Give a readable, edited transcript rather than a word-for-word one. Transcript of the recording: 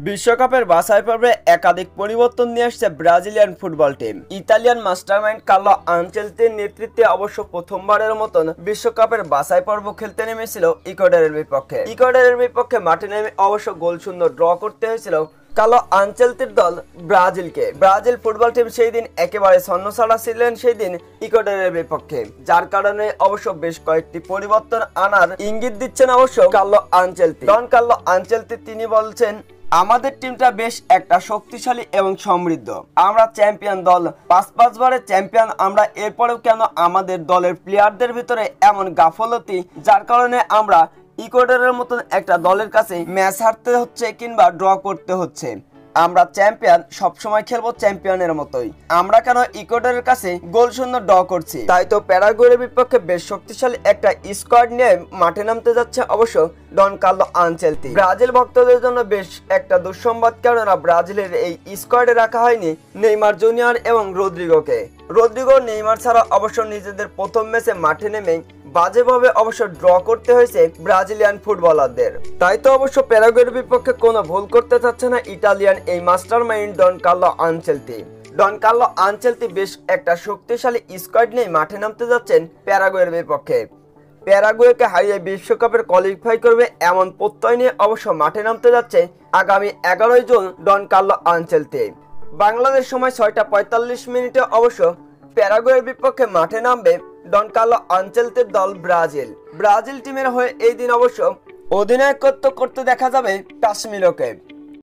বিশ্বকাপের বাছাই পর্বে একাধিক পরিবর্তন নিয়ে আসছে Brazilian football team. Italian mastermind Carlo আনচেলত্তির নেতৃত্বে অবশ্য প্রথমবারের মতন বিশ্বকাপের বাছাই পর্ব খেলতে নেমেছিল ইকুয়েডরের বিপক্ষে মাঠে নেমে অবশ্য গোলশূন্য ড্র করতে হয়েছিল কার্লো আনচেলত্তির দল ব্রাজিলকে। ব্রাজিল ফুটবল টিম সেই দিন একেবারে ছন্নছাড়া ছিলেন সেই দিন ইকুয়েডরের বিপক্ষে, যার কারণে অবশ্য বেশ কয়েকটি পরিবর্তন আনার ইঙ্গিত দিচ্ছেন অবশ্য Carlo Ancelotti. Don Carlo Ancelotti তিনি বলছেন, আমাদের টিমটা বেশ একটা শক্তিশালী এবং সমৃদ্ধ। আমরা চ্যাম্পিয়ন দল, পাঁচ বারের চ্যাম্পিয়ন আমরা। এরপরেও কেন আমাদের দলের প্লেয়ারদের ভিতরে এমন গাফলতি, যার কারণে আমরা ইকুয়েডরের মতন একটা দলের কাছে ম্যাচ হারতে হচ্ছে কিংবা ড্র করতে হচ্ছে। আমরা চ্যাম্পিয়ন, সবসময় খেলবো চ্যাম্পিয়নের মতোই। আমরা কেন ইকুয়েডরের কাছে গোলশূন্য ড্র করছি? তাই তো প্যারাগুয়ের বিপক্ষে বেশ শক্তিশালী একটা স্কোয়াড নিয়ে মাঠে নামতে যাচ্ছে অবশ্য ডন কার্লো আনচেলত্তি। ব্রাজিল ভক্তদের জন্য বেশ একটা দুঃসংবাদ, কেননা ব্রাজিলের এই স্কোয়াডে রাখা হয়নি নেইমার জুনিয়র এবং রদ্রিগো নেইমার ছাড়া অবশ্য নিজেদের প্রথম ম্যাচে মাঠে নেমে বাজেভাবে অবশ্য ড্র করতে হয়েছে ব্রাজিলিয়ান ফুটবলারদের। তাই তো অবশ্য প্যারাগুয়ের বিপক্ষে কোনো ভুল করতে চাচ্ছে না ইটালিয়ান এই মাস্টারমাইন্ড ডন কার্লো আনচেলত্তি বেশ একটা শক্তিশালী স্কোয়াড নিয়ে মাঠে নামতে যাচ্ছেন প্যারাগুয়ের বিপক্ষে। প্যারাগুয়েকে হারিয়ে বিশ্বকাপের কোয়ালিফাই করবে এমন প্রত্যয় নিয়ে অবশ্য মাঠে নামতে যাচ্ছে আগামী 11 জুন ডন কার্লো আনচেলত্তি। বাংলাদেশ সময় 6:45 অবশ্য প্যারাগুয়ের বিপক্ষে মাঠে নামবে ডন কার্লো আনচেলত্তির দল ব্রাজিল টিমের হয়ে এই দিন অবশ্য অধিনায়কত্ব করতে দেখা যাবে কাশ্মীরকে।